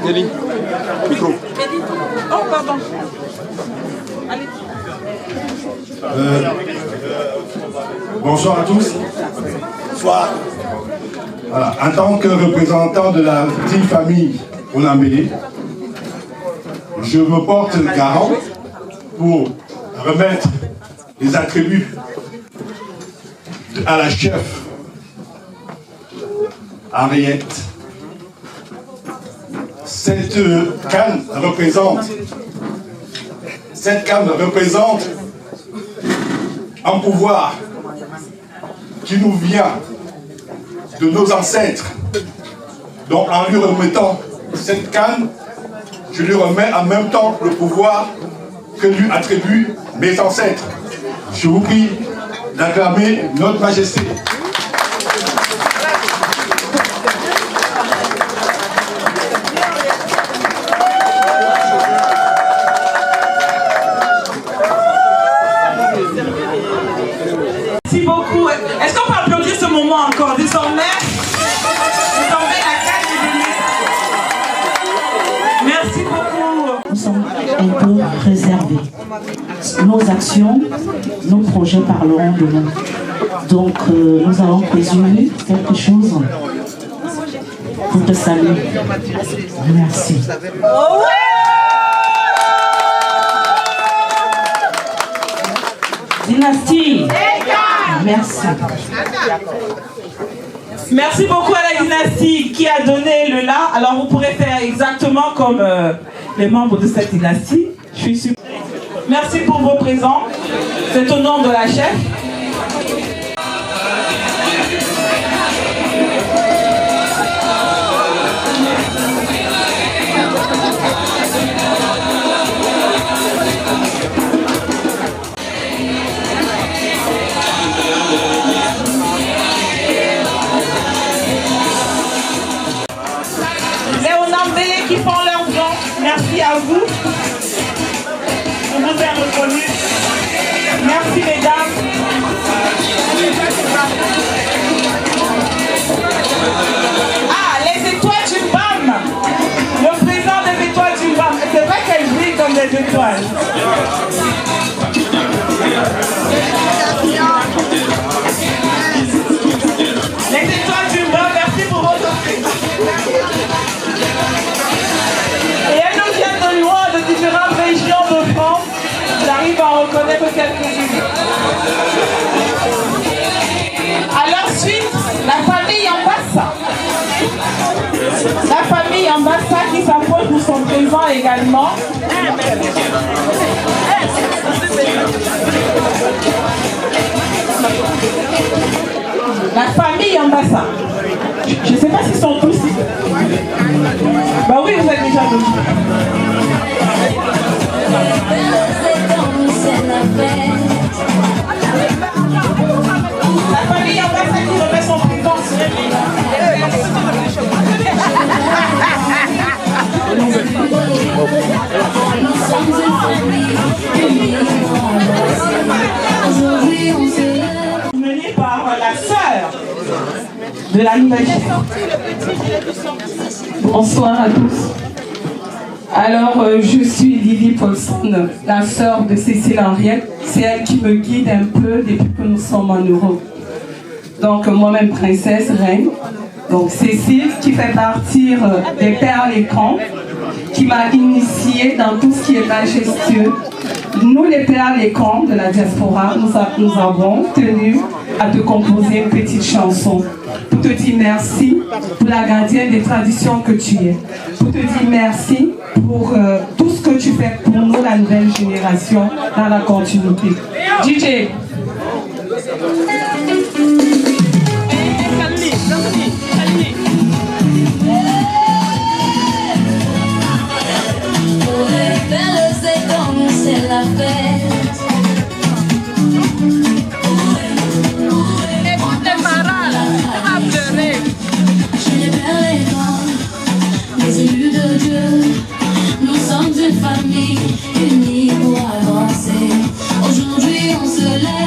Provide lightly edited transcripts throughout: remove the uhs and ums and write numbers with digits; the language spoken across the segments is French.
Nelly, micro. Oh, pardon. Allez. Bonsoir à tous. Bonsoir. Voilà. En tant que représentant de la petite famille Onambélé, je me porte garant pour remettre les attributs à la chef Henriette. Cette canne représente un pouvoir qui nous vient de nos ancêtres. Donc en lui remettant cette canne, je lui remets en même temps le pouvoir que lui attribuent mes ancêtres. Je vous prie d'acclamer notre majesté. Merci beaucoup. Est-ce qu'on peut applaudir ce moment encore? Désormais la canne est venue. Merci beaucoup. Nous sommes un peu réservés. Nos actions, nos projets parleront de nous. Donc, nous allons présumer quelque chose pour te saluer. Merci. Oh ouais! Dynastie. Merci. Merci beaucoup à la dynastie qui a donné le là. Alors vous pourrez faire exactement comme les membres de cette dynastie. Je suis super. Merci pour vos présents. C'est au nom de la chef. Qui font leur don. Merci à vous. On vous a reconnu. Merci mesdames. Ah, les étoiles du BAM. Le président des étoiles du BAM. C'est vrai qu'elles brillent comme des étoiles. Les étoiles du BAM, merci pour votre prix. Et elles nous viennent de loin, de différentes régions de France. J'arrive à en reconnaître quelques-unes. À leur suite, la famille Ambassa. La famille Ambassa qui s'approche pour son présent également. La famille Ambassa. Je ne sais pas s'ils sont tous ici. Bah oui, vous êtes déjà venus. La famille Ambassa qui remet son président. Menée par la sœur de la nouvelle chef. Bonsoir à tous. Alors, je suis Lily Paulson, la sœur de Cécile Henriette. C'est elle qui me guide un peu depuis que nous sommes en Europe. Donc, moi-même, princesse, reine. Donc, Cécile, qui fait partie des Pères Lécran, qui m'a initiée dans tout ce qui est majestueux. Nous, les Pères Lécran de la diaspora, nous avons tenu à te composer une petite chanson. Pour te dire merci pour la gardienne des traditions que tu es. Pour te dire merci pour tout ce que tu fais pour nous, la nouvelle génération, dans la continuité. DJ. C'est la fête. Écoute les paroles, on va pleurer. Chez les pères et grands, les élus de Dieu, nous sommes une famille unie pour avancer. Aujourd'hui on se lève.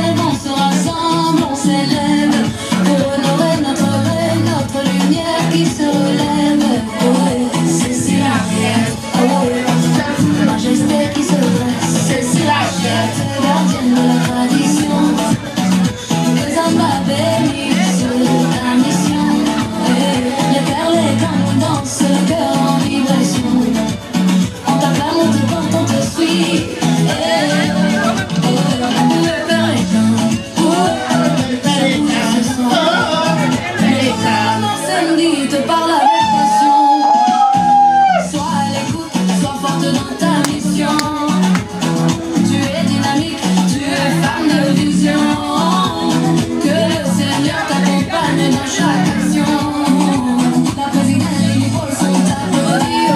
parle avec passion. Sois à l'écoute, sois forte dans ta mission. Tu es dynamique, tu es femme de vision. Que le Seigneur t'accompagne dans chaque action. La présidente et les pôles sont applaudis.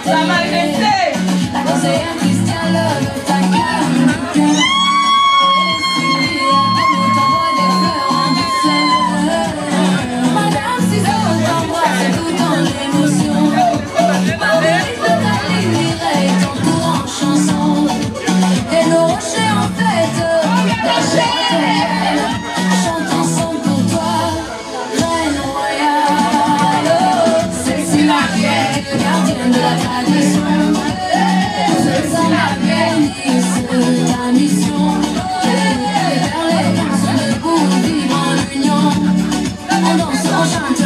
Sa Majesté. La conseillère Christian love ta carte. Madame Ciseaux t'embrasse tout en l'émotion. Marguerite de ta ligne est en cours en chanson. Et nos rochers en fête, chante ensemble pour toi, reine royale. Celle-ci Mariette, gardienne de la tradition. C'est ça la bénisse, ta mission. Vers les cançons debout, vivre en union. On danse, on chante.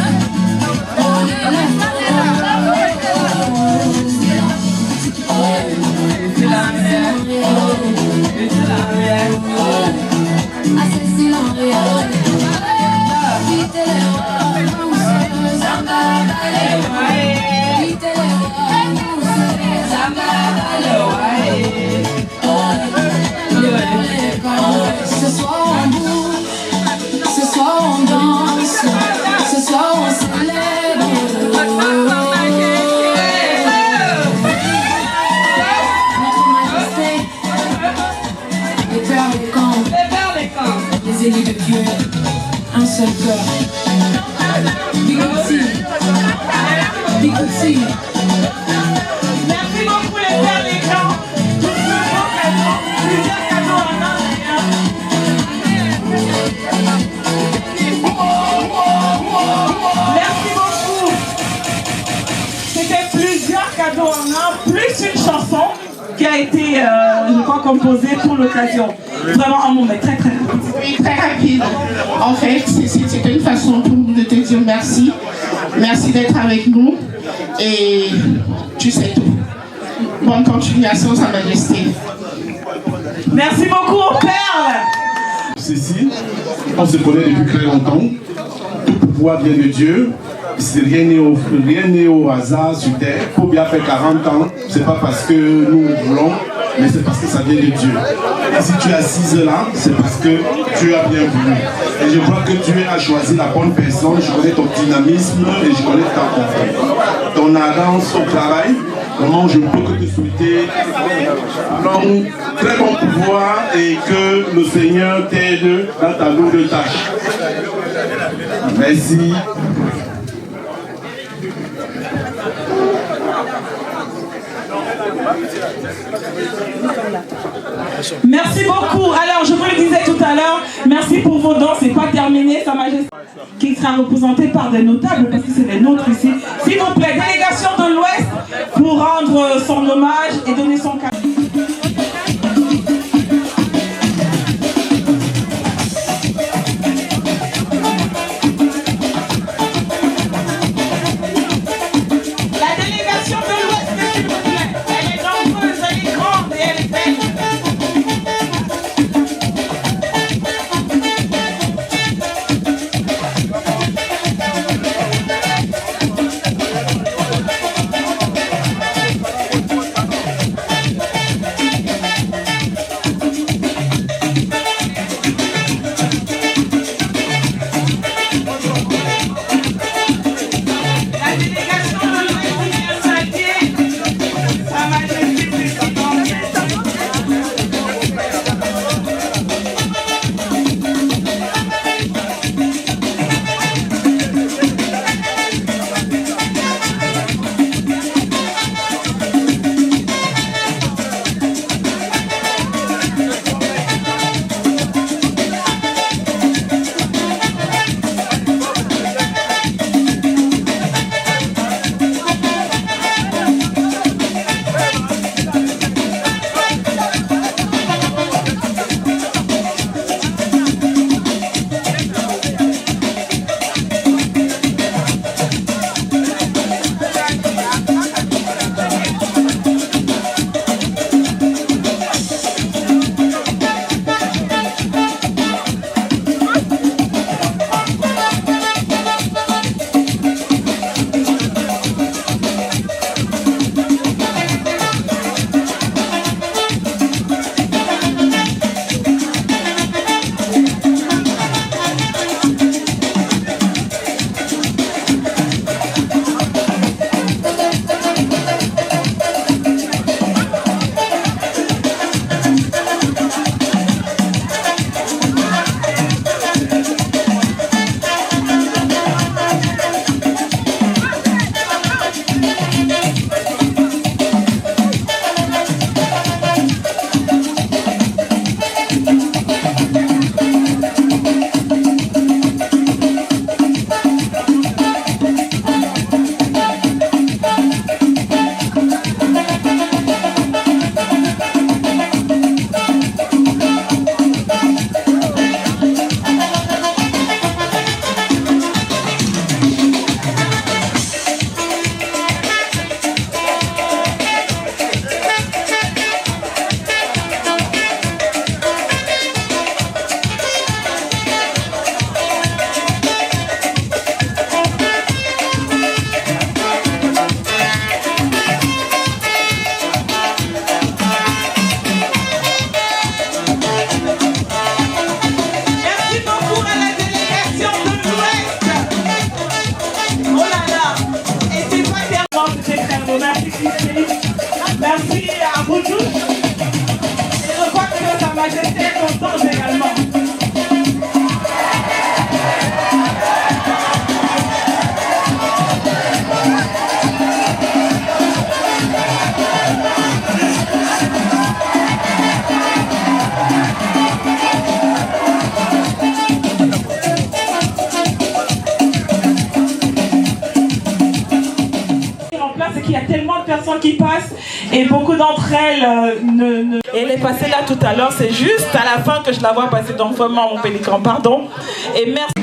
Ce soir on bouge, ce soir on danse, ce soir on célèbre. Notre majesté, les pères des camps, les élus de Dieu, un seul cœur. Bigotsi, Bigotsi. Merci beaucoup les pères des camps. Tous ceux beaux cadeaux, plusieurs cadeaux en un. Merci beaucoup. C'était plusieurs cadeaux en un, plus une chanson qui a été, je crois, composée pour l'occasion. Vraiment un moment très très rapide. Oui, très rapide. En fait, c'est une façon pour nous de te dire merci. Merci d'être avec nous. Et tu sais tout. Bonne continuation, Sa Majesté. Merci beaucoup aux perles. Cécile, on se connaît depuis très longtemps. Tout pouvoir vient de Dieu. Rien n'est au hasard sur terre. Pour bien faire 40 ans, c'est pas parce que nous voulons, mais c'est parce que ça vient de Dieu. Et si tu es assise là, c'est parce que Dieu a bien voulu. Et je crois que Dieu a choisi la bonne personne. Je connais ton dynamisme et je connais ton ardence au travail. Vraiment, je ne peux que te souhaiter un très bon pouvoir et que le Seigneur t'aide dans ta lourde tâche. Merci. Merci beaucoup. Alors, je vous le disais tout à l'heure, merci pour vos dons. C'est pas terminé, Sa Majesté, qui sera représentée par des notables, parce que c'est des nôtres ici. S'il vous plaît, délégation de l'Ouest, pour rendre son hommage et donner son cadeau. personnes qui passent et beaucoup d'entre elles Elle est passée là tout à l'heure, c'est juste à la fin que je la vois passer dans vraiment mon pélican, pardon. Et merci.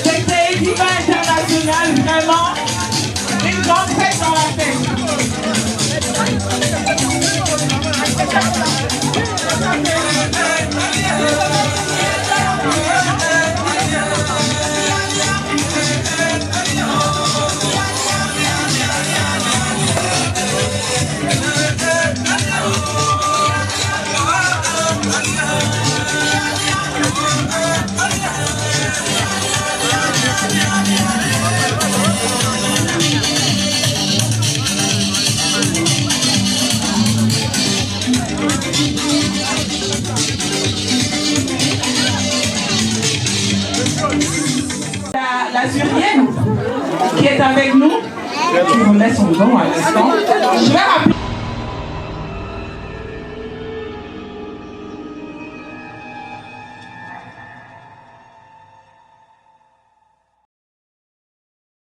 C'était Diva International, vraiment une grande fête dans la tête. La Zurienne qui est avec nous, qui remet son don à l'instant. Je vais rappeler